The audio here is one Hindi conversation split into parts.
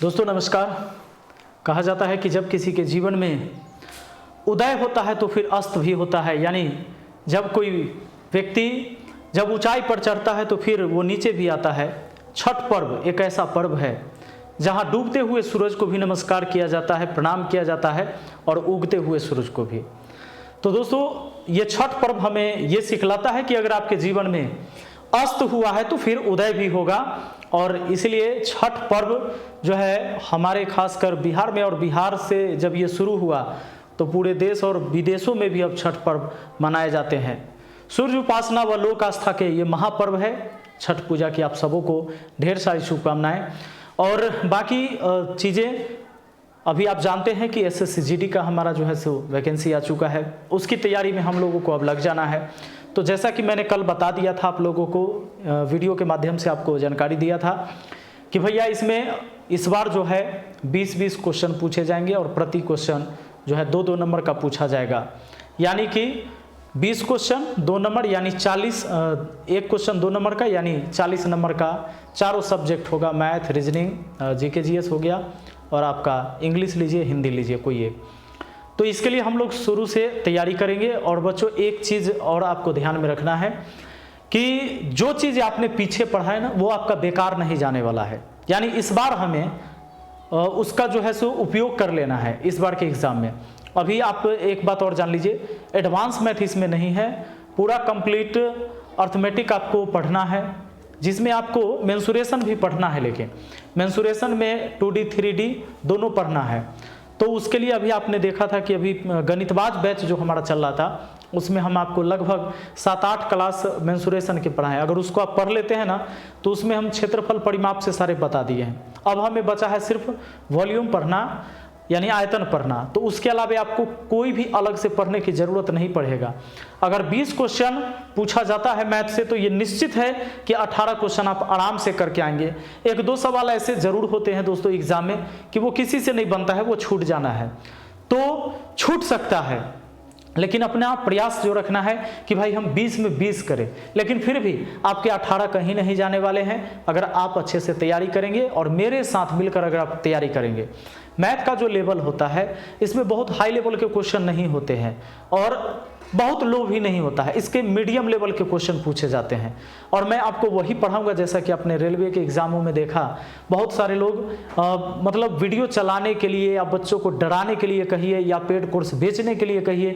दोस्तों नमस्कार। कहा जाता है कि जब किसी के जीवन में उदय होता है तो फिर अस्त भी होता है, यानी जब कोई व्यक्ति जब ऊंचाई पर चढ़ता है तो फिर वो नीचे भी आता है। छठ पर्व एक ऐसा पर्व है जहां डूबते हुए सूरज को भी नमस्कार किया जाता है, प्रणाम किया जाता है और उगते हुए सूरज को भी। तो दोस्तों ये छठ पर्व हमें ये सिखलाता है कि अगर आपके जीवन में अस्त हुआ है तो फिर उदय भी होगा। और इसलिए छठ पर्व जो है हमारे खासकर बिहार में, और बिहार से जब ये शुरू हुआ तो पूरे देश और विदेशों में भी अब छठ पर्व मनाए जाते हैं। सूर्य उपासना व लोक आस्था के ये महापर्व है। छठ पूजा की आप सबों को ढेर सारी शुभकामनाएं। और बाकी चीज़ें अभी आप जानते हैं कि SSCGD का हमारा जो है सो वैकेंसी आ चुका है, उसकी तैयारी में हम लोगों को अब लग जाना है। तो जैसा कि मैंने कल बता दिया था आप लोगों को, वीडियो के माध्यम से आपको जानकारी दिया था कि भैया इसमें इस बार जो है 20-20 क्वेश्चन पूछे जाएंगे और प्रति क्वेश्चन जो है 2-2 नंबर का पूछा जाएगा। यानी कि 20 क्वेश्चन 2 नंबर यानी 40, एक क्वेश्चन 2 नंबर का यानी 40 नंबर का चारों सब्जेक्ट होगा। मैथ, रीजनिंग, GK GS हो गया और आपका इंग्लिश लीजिए, हिंदी लीजिए, कोई एक। तो इसके लिए हम लोग शुरू से तैयारी करेंगे। और बच्चों एक चीज़ और आपको ध्यान में रखना है कि जो चीज़ आपने पीछे पढ़ा है ना वो आपका बेकार नहीं जाने वाला है। यानी इस बार हमें उसका जो है सो उपयोग कर लेना है इस बार के एग्ज़ाम में। अभी आप एक बात और जान लीजिए, एडवांस मैथ इसमें नहीं है, पूरा कंप्लीट अर्थमेटिक आपको पढ़ना है, जिसमें आपको मेंसुरेशन भी पढ़ना है। लेकिन मेंसुरेशन में 2D 3D दोनों पढ़ना है। तो उसके लिए अभी आपने देखा था कि अभी गणितबाज बैच जो हमारा चल रहा था उसमें हम आपको लगभग 7-8 क्लास मेंसुरेशन के पढ़ाएं। अगर उसको आप पढ़ लेते हैं ना तो उसमें हम क्षेत्रफल परिमाप से सारे बता दिए हैं। अब हमें बचा है सिर्फ वॉल्यूम पढ़ना, यानी आयतन पढ़ना। तो उसके अलावा आपको कोई भी अलग से पढ़ने की ज़रूरत नहीं पड़ेगा। अगर 20 क्वेश्चन पूछा जाता है मैथ से तो ये निश्चित है कि 18 क्वेश्चन आप आराम से करके आएंगे। 1-2 सवाल ऐसे ज़रूर होते हैं दोस्तों एग्जाम में कि वो किसी से नहीं बनता है, वो छूट जाना है, तो छूट सकता है। लेकिन अपने आप प्रयास जो रखना है कि भाई हम 20 में 20 करें। लेकिन फिर भी आपके 18 कहीं नहीं जाने वाले हैं अगर आप अच्छे से तैयारी करेंगे और मेरे साथ मिलकर अगर आप तैयारी करेंगे। मैथ का जो लेवल होता है इसमें बहुत हाई लेवल के क्वेश्चन नहीं होते हैं और बहुत लो भी नहीं होता है, इसके मीडियम लेवल के क्वेश्चन पूछे जाते हैं। और मैं आपको वही पढ़ाऊंगा जैसा कि आपने रेलवे के एग्जामों में देखा, बहुत सारे लोग मतलब वीडियो चलाने के लिए या बच्चों को डराने के लिए कहिए या पेड कोर्स बेचने के लिए कहिए,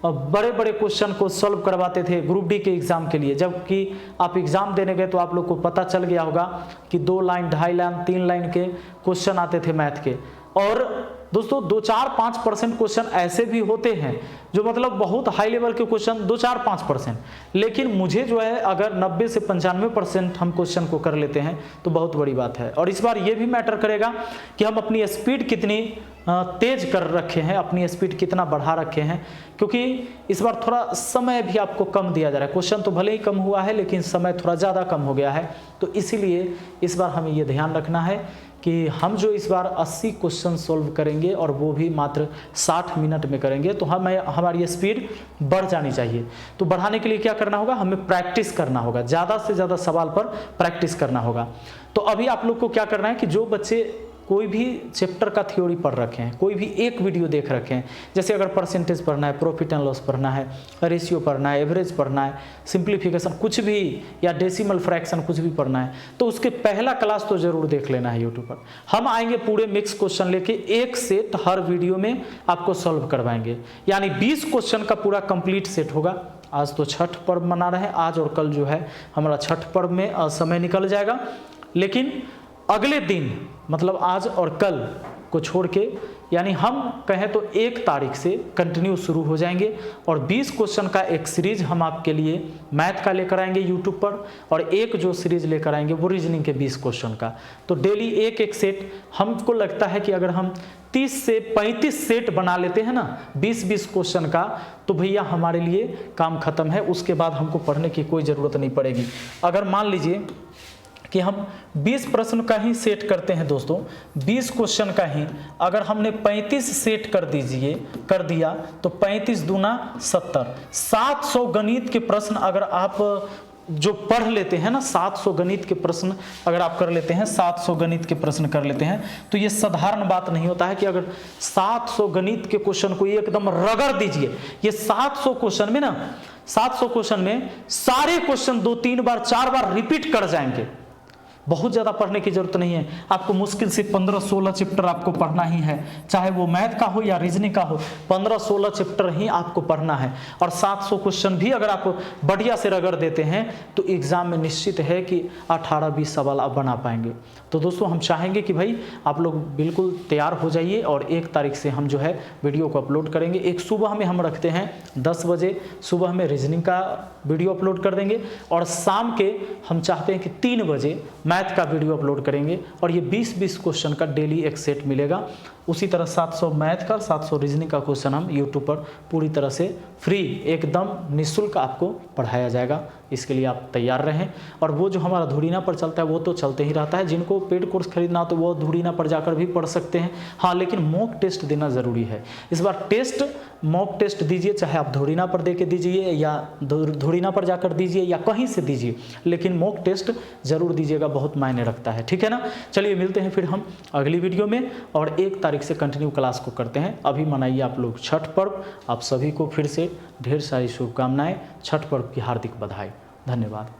बड़े बड़े क्वेश्चन को सॉल्व करवाते थे ग्रुप डी के एग्ज़ाम के लिए। जबकि आप एग्ज़ाम देने गए तो आप लोग को पता चल गया होगा कि 2 लाइन, 2.5 लाइन, 3 लाइन के क्वेश्चन आते थे मैथ के। और दोस्तों 2-4-5% क्वेश्चन ऐसे भी होते हैं जो मतलब बहुत हाई लेवल के क्वेश्चन 2-4-5%। लेकिन मुझे जो है अगर 90 से 95% हम क्वेश्चन को कर लेते हैं तो बहुत बड़ी बात है। और इस बार ये भी मैटर करेगा कि हम अपनी स्पीड कितनी तेज कर रखे हैं, अपनी स्पीड कितना बढ़ा रखे हैं, क्योंकि इस बार थोड़ा समय भी आपको कम दिया जा रहा है। क्वेश्चन तो भले ही कम हुआ है लेकिन समय थोड़ा ज़्यादा कम हो गया है। तो इसीलिए इस बार हमें ये ध्यान रखना है कि हम जो इस बार 80 क्वेश्चन सॉल्व करेंगे और वो भी मात्र 60 मिनट में करेंगे, तो हमारी स्पीड बढ़ जानी चाहिए। तो बढ़ाने के लिए क्या करना होगा, हमें प्रैक्टिस करना होगा, ज़्यादा से ज़्यादा सवाल पर प्रैक्टिस करना होगा। तो अभी आप लोग को क्या करना है कि जो बच्चे कोई भी चैप्टर का थ्योरी पढ़ रखे हैं, कोई भी एक वीडियो देख रखे हैं, जैसे अगर परसेंटेज पढ़ना है, प्रॉफिट एंड लॉस पढ़ना है, रेशियो पढ़ना है, एवरेज पढ़ना है, सिंप्लीफिकेशन कुछ भी, या डेसिमल फ्रैक्शन कुछ भी पढ़ना है, तो उसके पहला क्लास तो जरूर देख लेना है यूट्यूब पर। हम आएंगे पूरे मिक्स क्वेश्चन लेके, एक सेट हर वीडियो में आपको सॉल्व करवाएंगे। यानी 20 क्वेश्चन का पूरा कंप्लीट सेट होगा। आज तो छठ पर्व मना रहे हैं, आज और कल जो है हमारा छठ पर्व में समय निकल जाएगा। लेकिन अगले दिन मतलब आज और कल को छोड़ के, यानी हम कहें तो 1 तारीख से कंटिन्यू शुरू हो जाएंगे और 20 क्वेश्चन का एक सीरीज हम आपके लिए मैथ का लेकर आएंगे यूट्यूब पर, और एक जो सीरीज लेकर आएंगे वो रीजनिंग के 20 क्वेश्चन का। तो डेली एक सेट, हमको लगता है कि अगर हम 30 से 35 सेट बना लेते हैं ना 20-20 क्वेश्चन का, तो भैया हमारे लिए काम खत्म है। उसके बाद हमको पढ़ने की कोई ज़रूरत नहीं पड़ेगी। अगर मान लीजिए कि हम 20 प्रश्न का ही सेट करते हैं दोस्तों, 20 क्वेश्चन का ही अगर हमने 35 सेट कर दिया तो 35 दूना 70, 700 गणित के प्रश्न अगर आप जो पढ़ लेते हैं ना 700 गणित के प्रश्न अगर आप कर लेते हैं, 700 गणित के प्रश्न कर लेते हैं, तो ये साधारण बात नहीं होता है कि अगर 700 गणित के क्वेश्चन को एकदम रगड़ दीजिए। ये 700 क्वेश्चन में ना, 700 क्वेश्चन में सारे क्वेश्चन 2-3 बार 4 बार रिपीट कर जाएंगे। बहुत ज़्यादा पढ़ने की जरूरत नहीं है, आपको मुश्किल से 15-16 चैप्टर आपको पढ़ना ही है, चाहे वो मैथ का हो या रीजनिंग का हो, 15-16 चैप्टर ही आपको पढ़ना है। और 700 क्वेश्चन भी अगर आप बढ़िया से रगड़ देते हैं तो एग्जाम में निश्चित है कि 18-20 सवाल आप बना पाएंगे। तो दोस्तों हम चाहेंगे कि भाई आप लोग बिल्कुल तैयार हो जाइए और 1 तारीख से हम जो है वीडियो को अपलोड करेंगे। एक सुबह में हम रखते हैं 10 बजे, सुबह में रीजनिंग का वीडियो अपलोड कर देंगे और शाम के हम चाहते हैं कि 3 बजे मैथ का वीडियो अपलोड करेंगे और ये 20-20 क्वेश्चन का डेली एक सेट मिलेगा। उसी तरह 700 मैथ का, 700 रीजनिंग का क्वेश्चन हम यूट्यूब पर पूरी तरह से फ्री एकदम निःशुल्क आपको पढ़ाया जाएगा। इसके लिए आप तैयार रहें। और वो जो हमारा धुरीना पर चलता है वो तो चलते ही रहता है, जिनको पेड कोर्स खरीदना तो वो धुरीना पर जाकर भी पढ़ सकते हैं। हाँ, लेकिन मॉक टेस्ट देना ज़रूरी है। इस बार मॉक टेस्ट दीजिए, चाहे आप धुरीना पर दे के दीजिए या धुरीना पर जाकर दीजिए या कहीं से दीजिए, लेकिन मॉक टेस्ट ज़रूर दीजिएगा, बहुत मायने रखता है। ठीक है ना, चलिए मिलते हैं फिर हम अगली वीडियो में और 1 तारीख से कंटिन्यू क्लास को करते हैं। अभी मनाइए आप लोग छठ पर्व। आप सभी को फिर से ढेर सारी शुभकामनाएं, छठ पर्व की हार्दिक बधाई। धन्यवाद।